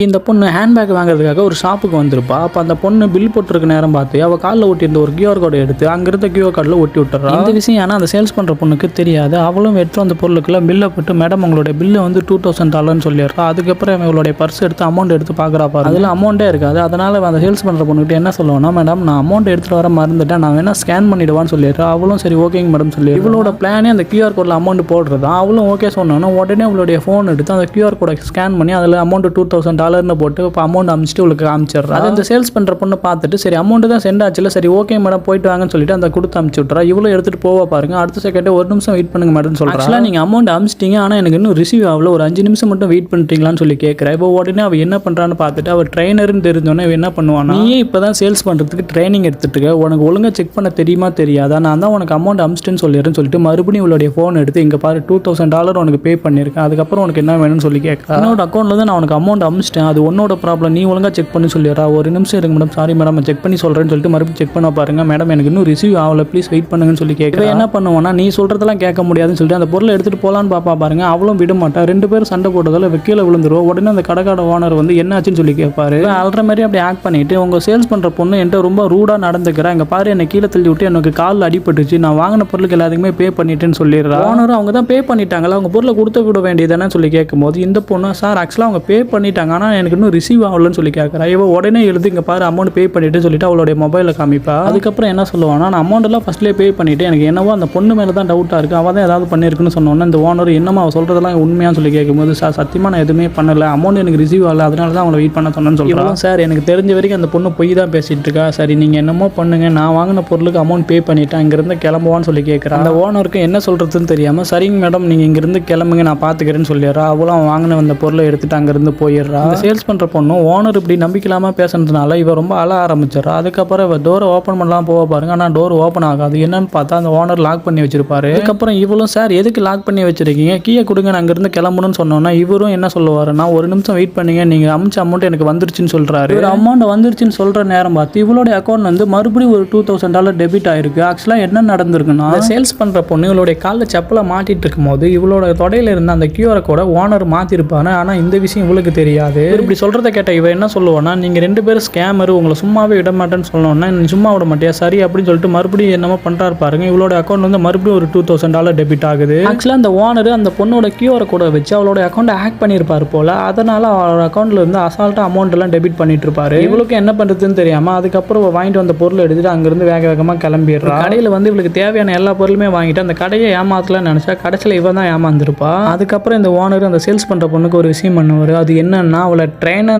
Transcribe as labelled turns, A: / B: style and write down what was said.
A: இந்த பொண்ணு ஹேண்ட்பேக் வாங்குறதுக்காக ஒரு ஷாப்புக்கு வந்திருப்பா. அப்போ அந்த பொண்ணு பில் போட்டிருக்க நேரம் பார்த்து அவள் காலில் ஒட்டியிருந்த ஒரு கியூஆர் கோடை எடுத்து அங்கிருந்த கியூஆர் கார்டில் ஒட்டி விட்டுறா. இந்த விஷயம் ஆனால் அந்த சேல்ஸ் பண்ணுற பொண்ணுக்கு தெரியாது. அவளும் எடுத்து அந்த பொருளுக்குள்ள பில்லை போட்டு மேடம் உங்களுடைய பில்லு வந்து $2000 சொல்லிடுறா. அதுக்கப்புறம் அவளுடைய பர்ஸ் எடுத்து அமௌண்ட் எடுத்து பார்க்குறா பாரு. அதில் அமௌண்ட்டே இருக்காது. அதனால் அந்த சேல்ஸ் பண்ணுற பொண்ணுகிட்ட என்ன சொல்லுவோம்னா, மேடம் நான் அமௌண்ட் எடுத்துகிட்டு வர மறந்துட்டேன், நான் வேணா ஸ்கேன் பண்ணிடுவான்னு சொல்லிடுறா. அவளும் சரி ஓகேங்க மேடம் சொல்லி இவளோட பிளானே அந்த கியூஆர் கோடில் அமௌண்ட் போடுறதா. அவளும் ஓகே சொன்னோன்னா உடனே அவளுடைய ஃபோன் எடுத்து அந்த கியூஆர் கோடை ஸ்கேன் பண்ணி அதில் அமௌண்ட் $2000 போட்டு அமௌண்ட் அமிச்சிட்டு உங்களுக்கு காமிச்சிடுறா. அது இந்த சேல்ஸ் பண்ற பொண்ணு பார்த்துட்டு சரி அமௌண்ட் தான் சென்ட் ஆச்சுல, சரி ஓகே மேடம் போயிட்டு வாங்கன்னு சொல்லிட்டு அந்த கொடுத்து அமிச்சு விட்றா. இவ்வளோ எடுத்துட்டு போவா பாருங்க. அடுத்த செகண்ட் ஒரு நிமிஷம் வெயிட் பண்ணுங்க மேடம் சொல்றா. ஆக்சுவலாக நீங்க அமௌண்ட் அமிச்சிட்டீங்க, ஆனால் எனக்கு இன்னும் ரிசீவ் ஆகல, ஒரு 5 நிமிஷம் மட்டும் வெயிட் பண்ணிட்டீங்களான்னு சொல்லி கேட்குறா. இப்போ உடனே அவ என்ன பண்றான்னு பார்த்துட்டு அவ ட்ரைனர்னு தெரிஞ்சோன்னே என்ன பண்ணுவானா, நீயே இப்போதான் சேல்ஸ் பண்றதுக்கு ட்ரைனிங் எடுத்துட்டு உனக்கு ஒழுங்கா செக் பண்ண தெரியுமா தெரியாதா, நான் தான் உனக்கு அமௌண்ட் அமிச்சிட்டேன்னு சொல்லிடுறேன்னு சொல்லிட்டு மறுபடியும் இவளுடைய ஃபோன் எடுத்து இங்க பாரு $2000 உனக்கு பே பண்ணியிருக்கேன், அதுக்கப்புறம் உனக்கு என்ன வேணும்னு சொல்லி கேட்குறா. என்னோட அக்கௌண்ட்ல தான் நான் உனக்கு அமௌண்ட் அமிச்சிட்டேன், அது உன்னோட ப்ராப்ளம், நீ ஒழுங்கா செக் பண்ணி சொல்லிடுறா. ஒரு நிமிஷம் இருக்கு மேடம், சாரி மேடம் செக் பண்ணி சொல்கிறேன்னு சொல்லிட்டு மறுபடியும் செக் பண்ண பாருங்க. மேடம் எனக்கு இன்னும் ரிசீவ் ஆகல, ப்ளீஸ் வெயிட் பண்ணுங்கன்னு சொல்லி கேட்குறேன். என்ன பண்ணுவோன்னா, நீ சொல்கிறதெல்லாம் கேட்க முடியாதுன்னு சொல்லிட்டு அந்த பொருளை எடுத்துகிட்டு போகலான்னு பாப்பா பாருங்க. அவளும் விட மாட்டா. 2 பேரும் சண்டை போட்டதால் கீழே விழுந்துருவோம். உடனே அந்த கடைக்கார ஓனர் வந்து என்னாச்சுன்னு சொல்லி கேட்பாரு. அல்ற மாதிரி அப்படி ஆக்ட் பண்ணிட்டு உங்கள் சேல்ஸ் பண்ணுற பொண்ணு என்கிட்ட ரொம்ப ரூடாக நடந்துக்கிறேன், இங்கே பாரு என்னை கீழே தள்ளி விட்டு எனக்கு காலில் அடிபட்டுச்சு, நான் வாங்கின பொருளுக்கு எல்லாத்துக்குமே பே பண்ணிட்டேன்னு சொல்லிடுறா. ஓனரும் அவங்க தான் பே பண்ணிட்டாங்களா, அவங்க பொருளை கொடுத்து விட வேண்டியதானே சொல்லி கேட்கும்போது இந்த பொண்ணு சார் ஆக்சுவலாக அவங்க பே பண்ணிட்டாங்க, ஆனால் எனக்கு இன்னும் ரிசீவ் ஆகலன்னு சொல்லி கேட்குறா. இவ உடனே எழுது இங்கே பாரு அமௌண்ட் பே பண்ணிட்டு சொல்லிட்டு அவளுடைய மொபைலில் காமிப்பா. அதுக்கப்புறம் என்ன சொல்லுவானா, நான் அமௌண்ட் எல்லாம் ஃபர்ஸ்ட்லேயே பே பண்ணிட்டு எனக்கு என்னவோ அந்த பொண்ணு மேலே தான் டவுட்டாக இருக்குது, அவள் தான் ஏதாவது பண்ணியிருக்குன்னு சொன்னோன்னா இந்த ஓனர் என்னமா அவள் சொல்கிறதெல்லாம் உண்மையான்னு சொல்லி கேட்கும்போது, சார் சத்தியமாக நான் எதுவுமே பண்ணல, அமௌண்ட் எனக்கு ரிசீவ் ஆகல, அதனால தான் அவங்களை வெயிட் பண்ண சொன்னேன்னு சொல்லுவாங்க. சார் எனக்கு தெரிஞ்ச வரைக்கும் அந்த பொண்ணு பொய் தான் பேசிட்டு இருக்கா, சரி நீங்கள் என்னமோ பண்ணுங்க, நான் வாங்கின பொருளுக்கு அமௌண்ட் பே பண்ணிட்டேன், இங்கேருந்து கிளம்புவான்னு சொல்லி கேட்குறேன். அந்த ஓனருக்கு என்ன சொல்கிறதுன்னு தெரியாமல் சரிங்க மேடம் நீங்கள் இங்கேருந்து கிளம்புங்க நான் பார்த்துக்கிறேன்னு சொல்லிடுறா. அவளும் வாங்கின அந்த பொருளை எடுத்துட்டு அங்கேருந்து போயிடுறா. சேல்ஸ் பண்ணுற பொண்ணு ஓனர் இப்படி நம்பிக்கலாமல் பேசுறதுனால இவ ரொம்ப அழ ஆரம்பிச்சிடறா. அதுக்கப்புறம் இவ டோரை ஓப்பன் பண்ணலாம் போக பாருங்க, ஆனால் டோர் ஓப்பன் ஆகாது. என்னன்னு பார்த்தா அந்த ஓனர் லாக் பண்ணி வச்சிருப்பாரு. அதுக்கப்புறம் இவளும் சார் எதுக்கு லாக் பண்ணி வச்சிருக்கீங்க, கீயை கொடுங்க நான் அங்கிருந்து கிளம்பணும்னு சொன்னோன்னா இவரும் என்ன சொல்லுவாருன்னா, ஒரு நிமிஷம் வெயிட் பண்ணுங்க, நீங்கள் அமிச்ச அமௌண்ட் எனக்கு வந்துருச்சுன்னு சொல்றாரு. ஒரு அமௌண்ட் வந்துருச்சுன்னு சொல்ற நேரம் பார்த்து இவளுடைய அக்கௌண்ட் வந்து மறுபடியும் ஒரு $2000 டெபிட் ஆயிருக்கு. ஆக்சுவலாக என்ன நடந்திருக்குன்னா, சேல்ஸ் பண்ற பொண்ணு இவளுடைய காலில் செப்பலை மாட்டிட்டு இருக்கும் போது இவளோட தொடையில இருந்த அந்த கியூஆர் கோட ஓனர் மாத்திருப்பாரு. ஆனால் இந்த விஷயம் இவளுக்கு தெரியாது. இப்படி சொல்றதை கேட்ட இவ என்ன சொல்லுவானா, நீங்க 2 பேரும் ஸ்கேமர், உங்களை சும்மாவே விட மாட்டேன்னு சொல்லணும்னா நீ சும்மா விட மாட்டியா சரி அப்படின்னு சொல்லிட்டு மறுபடியும் என்னமோ பண்றாரு பாருங்க. இவளோட அக்கௌண்ட் வந்து மறுபடியும் ஒரு $2000 டெபிட் ஆகுது. ஆக்சுவலாக அந்த ஓனர் அந்த பொண்ணோட கியூஆர் கோட வச்சு அவளோட அக்கௌண்ட் ஹேக் பண்ணியிருப்பாரு போல, அதனால அவளோட அக்கௌண்ட்ல இருந்து அசால்ட்டா அமௌண்ட் எல்லாம் டெபிட் பண்ணிட்டு இருப்பாரு. இவளுக்கு என்ன பண்றதுன்னு தெரியாம அதுக்கப்புறம் வாங்கிட்டு வந்த பொருளை எடுத்துட்டு அங்கிருந்து வேக வேகமா கிளம்பிடுறா. கடையில வந்து இவளுக்கு தேவையான எல்லா பொருளுமே வாங்கிட்டு அந்த கடையை ஏமாத்தலன்னு நினைச்சா கடைசியில் இவன் தான் ஏமாந்துருப்பா. அதுக்கப்புறம் இந்த ஓனர் அந்த சேல்ஸ் பண்ற பொண்ணுக்கு ஒரு விஷயம் பண்ணுவாரு. அது என்னன்னா, அவளை ட்ரெயினர்